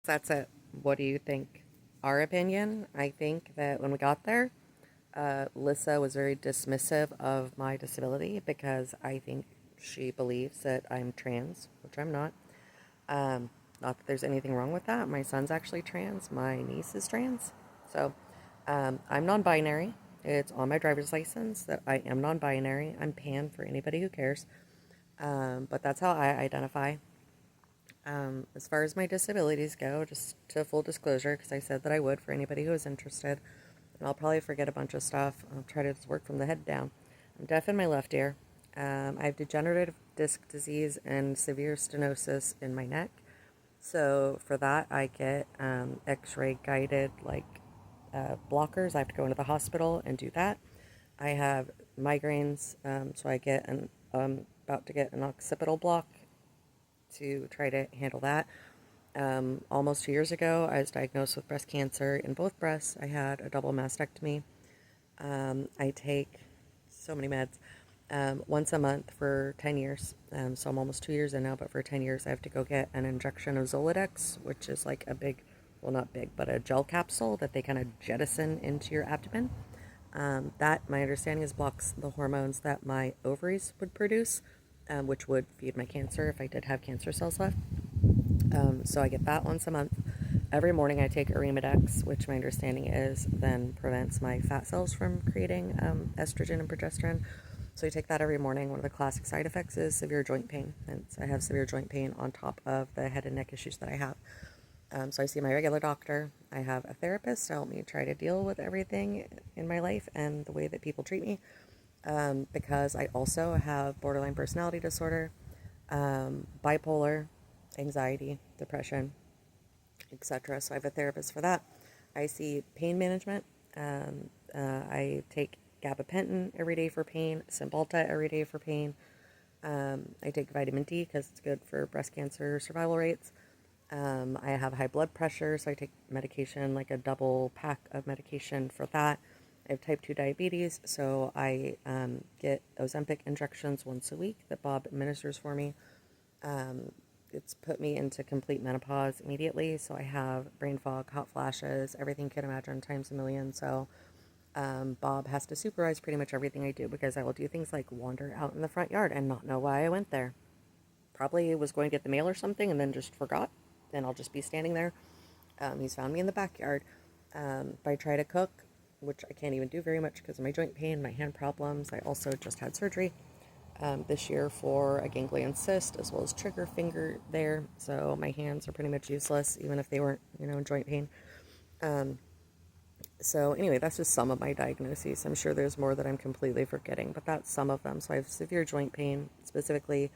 That's it. What do you think? Our opinion, I think that when we got there, Lissa was very dismissive of my disability because I think she believes that I'm trans, which I'm not. Um, Not that there's anything wrong with that. My son's actually trans. My niece is trans. So I'm non binary. It's on my driver's license that I am non binary. I'm pan for anybody who cares. But that's how I identify. As far as my disabilities go, just to full disclosure, because I said that I would for anybody who is interested, and I'll probably forget a bunch of stuff. I'll try to just work from the head down. I'm deaf in my left ear. I have degenerative disc disease and severe stenosis in my neck. So for that, I get X-ray guided blockers. I have to go into the hospital and do that. I have migraines, so I get about to get an occipital block to try to handle that. Almost 2 years ago, I was diagnosed with breast cancer in both breasts. I had a double mastectomy. I take so many meds once a month for 10 years. So I'm almost 2 years in now, but for 10 years, I have to go get an injection of Zoladex, which is like a big, well, not big, but a gel capsule that they kind of jettison into your abdomen. That, my understanding, is blocks the hormones that my ovaries would produce, which would feed my cancer if I did have cancer cells left. So I get that once a month. Every morning I take Arimidex, which my understanding is then prevents my fat cells from creating estrogen and progesterone. So I take that every morning. One of the classic side effects is severe joint pain. And I have severe joint pain on top of the head and neck issues that I have. So I see my regular doctor. I have a therapist to help me try to deal with everything in my life and the way that people treat me. Because I also have borderline personality disorder, bipolar, anxiety, depression, etc. So I have a therapist for that. I see pain management. I take gabapentin every day for pain, Cymbalta every day for pain. I take vitamin D because it's good for breast cancer survival rates. I have high blood pressure, so I take medication, like a double pack of medication for that. I have type 2 diabetes, so I get Ozempic injections once a week that Bob administers for me. Um, it's put me into complete menopause immediately, so I have brain fog, hot flashes, everything you can imagine times a million. So Bob has to supervise pretty much everything I do because I will do things like wander out in the front yard and not know why I went there. Probably was going to get the mail or something and then just forgot. Then I'll just be standing there. He's found me in the backyard. If I try to cook, which I can't even do very much because of my joint pain, my hand problems. I also just had surgery this year for a ganglion cyst as well as trigger finger there. So my hands are pretty much useless, even if they weren't, in joint pain. Um, so anyway, that's just some of my diagnoses. I'm sure there's more that I'm completely forgetting, but that's some of them. So I have severe joint pain, specifically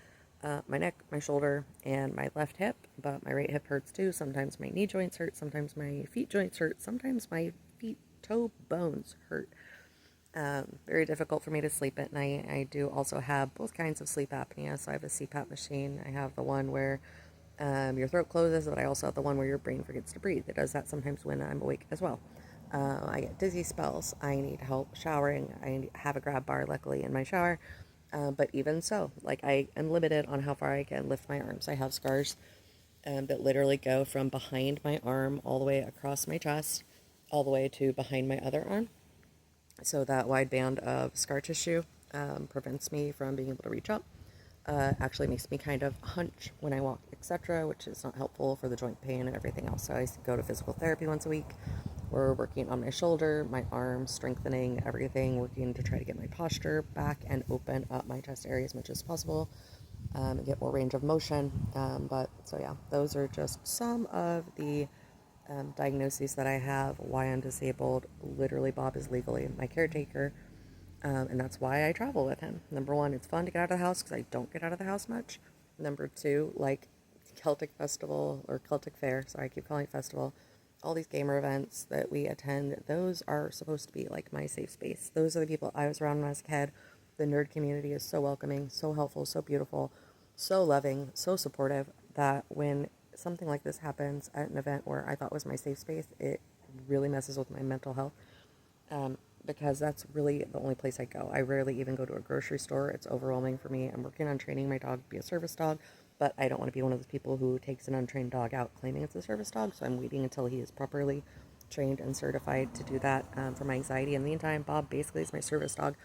my neck, my shoulder, and my left hip, but my right hip hurts too. Sometimes my knee joints hurt, sometimes my feet joints hurt, sometimes my feet toe bones hurt. Very difficult for me to sleep at night. I do also have both kinds of sleep apnea. So I have a CPAP machine. I have the one where your throat closes, but I also have the one where your brain forgets to breathe. It does that sometimes when I'm awake as well. I get dizzy spells. I need help showering. I have a grab bar, luckily, in my shower. But even so, like, I am limited on how far I can lift my arms. I have scars that literally go from behind my arm all the way across my chest, all the way to behind my other arm. So that wide band of scar tissue prevents me from being able to reach up. Actually makes me kind of hunch when I walk, etc., which is not helpful for the joint pain and everything else. So I go to physical therapy once a week. We're working on my shoulder, my arms, strengthening everything, working to try to get my posture back and open up my chest area as much as possible and get more range of motion. But so yeah, those are just some of the diagnoses that I have, why I'm disabled. Literally, Bob is legally my caretaker, and that's why I travel with him. Number one, it's fun to get out of the house because I don't get out of the house much. Number two, like Celtic Festival or Celtic Fair, sorry, I keep calling it festival. All these gamer events that we attend, those are supposed to be like my safe space. Those are the people I was around when I was a kid. The nerd community is so welcoming, so helpful, so beautiful, so loving, so supportive that when something like this happens at an event where I thought was my safe space, it really messes with my mental health. Because that's really the only place I go. I rarely even go to a grocery store. It's overwhelming for me. I'm working on training my dog to be a service dog. but I don't want to be one of those people who takes an untrained dog out claiming it's a service dog, so I'm waiting until he is properly trained and certified to do that for my anxiety. In the meantime, Bob basically is my service dog.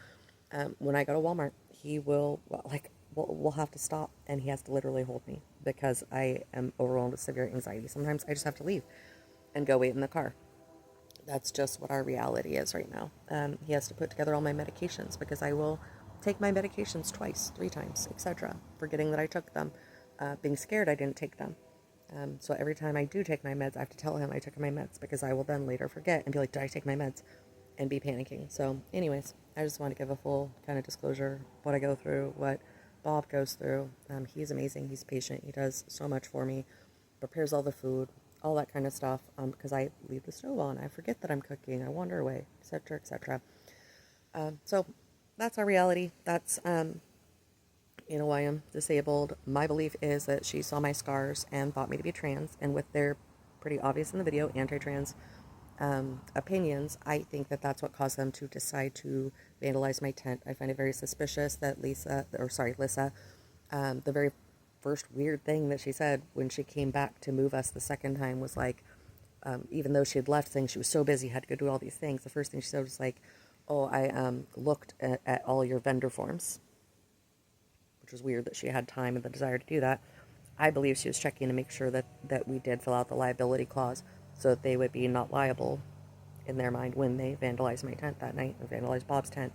When I go to Walmart, he will, well, like, we'll have to stop, and he has to literally hold me because I am overwhelmed with severe anxiety. Sometimes I just have to leave and go wait in the car. That's just what our reality is right now. He has to put together all my medications because I will take my medications twice, 3 times, etc., forgetting that I took them, being scared I didn't take them. So every time I do take my meds, I have to tell him I took my meds because I will then later forget and be like, did I take my meds? And be panicking. So anyways, I just want to give a full kind of disclosure, what I go through, what Bob goes through. He's amazing. He's patient. He does so much for me, prepares all the food, all that kind of stuff, because I leave the stove on. I forget that I'm cooking. I wander away, etc., etc. So that's our reality. That's, why I'm disabled. My belief is that she saw my scars and thought me to be trans, and with their pretty obvious in the video anti-trans opinions, I think that that's what caused them to decide to vandalize my tent. I find it very suspicious that Lissa, the very first weird thing that she said when she came back to move us the second time was like, even though she had left saying she was so busy, had to go do all these things, the first thing she said was like, oh, I looked at all your vendor forms, which was weird that she had time and the desire to do that. I believe she was checking to make sure that we did fill out the liability clause so that they would be not liable in their mind when they vandalized my tent that night and vandalized Bob's tent.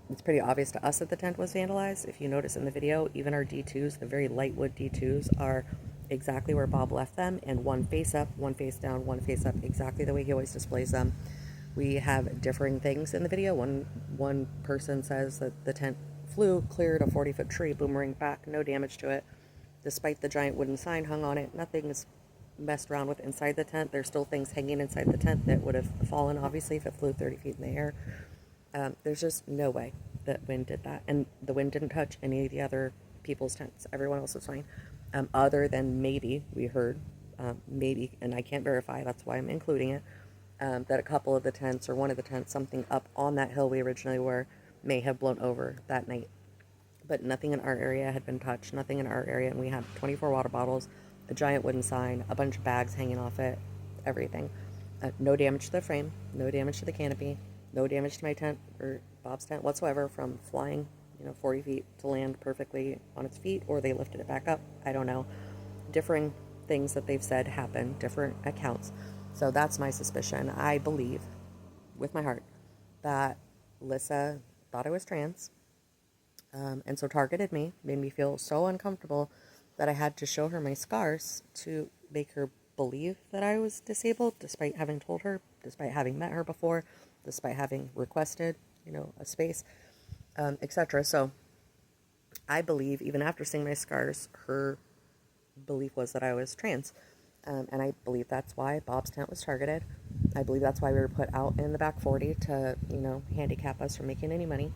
It's pretty obvious to us that the tent was vandalized. If you notice in the video, even our D2s, the very light wood D2s, are exactly where Bob left them, and one face up, one face down, one face up, exactly the way he always displays them. We have differing things in the video. One person says that the tent flew, cleared a 40-foot tree, boomerang back, no damage to it. Despite the giant wooden sign hung on it, nothing is messed around with inside the tent. There's still things hanging inside the tent that would have fallen, obviously, if it flew 30 feet in the air. There's just no way that wind did that. And the wind didn't touch any of the other people's tents. Everyone else was fine. Other than maybe, we heard, maybe, and I can't verify, that's why I'm including it, that a couple of the tents, or one of the tents, something up on that hill we originally were, may have blown over that night. But nothing in our area had been touched, nothing in our area, and we had 24 water bottles, a giant wooden sign, a bunch of bags hanging off it, everything. No damage to the frame, no damage to the canopy, no damage to my tent or Bob's tent whatsoever from flying, 40 feet to land perfectly on its feet, or they lifted it back up. I don't know. Differing things that they've said happen, different accounts. So that's my suspicion. I believe, with my heart, that Lissa thought I was trans, and so targeted me, made me feel so uncomfortable that I had to show her my scars to make her believe that I was disabled, despite having told her, despite having met her before, despite having requested, a space, etc. So I believe, even after seeing my scars, her belief was that I was trans. And I believe that's why Bob's tent was targeted. I believe that's why we were put out in the back 40 to, handicap us from making any money.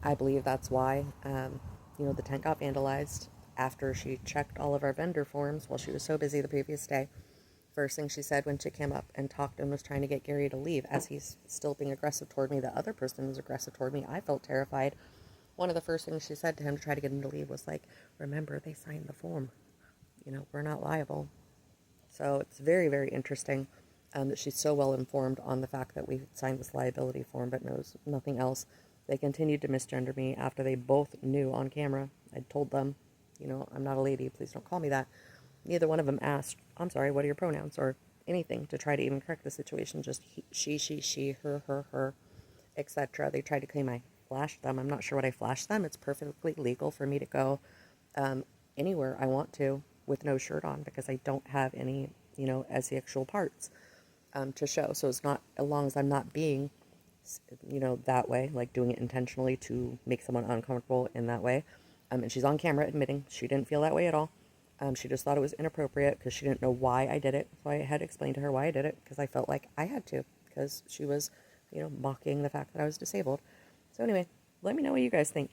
I believe that's why, the tent got vandalized after she checked all of our vendor forms while she was so busy the previous day. First thing she said when she came up and talked and was trying to get Gary to leave, as he's still being aggressive toward me, the other person was aggressive toward me. I felt terrified. One of the first things she said to him to try to get him to leave was like, remember, they signed the form. We're not liable. So it's very, very interesting that she's so well informed on the fact that we signed this liability form but knows nothing else. They continued to misgender me after they both knew on camera. I'd told them, I'm not a lady, please don't call me that. Neither one of them asked, I'm sorry, what are your pronouns, or anything to try to even correct the situation. Just he, she, her, etc. They tried to claim I flashed them. I'm not sure what I flashed them. It's perfectly legal for me to go anywhere I want to with no shirt on because I don't have any, asexual parts to show. So it's not, as long as I'm not being, that way, like doing it intentionally to make someone uncomfortable in that way. And she's on camera admitting she didn't feel that way at all. She just thought it was inappropriate because she didn't know why I did it. So I had to explain to her why I did it because I felt like I had to because she was, mocking the fact that I was disabled. So anyway, let me know what you guys think.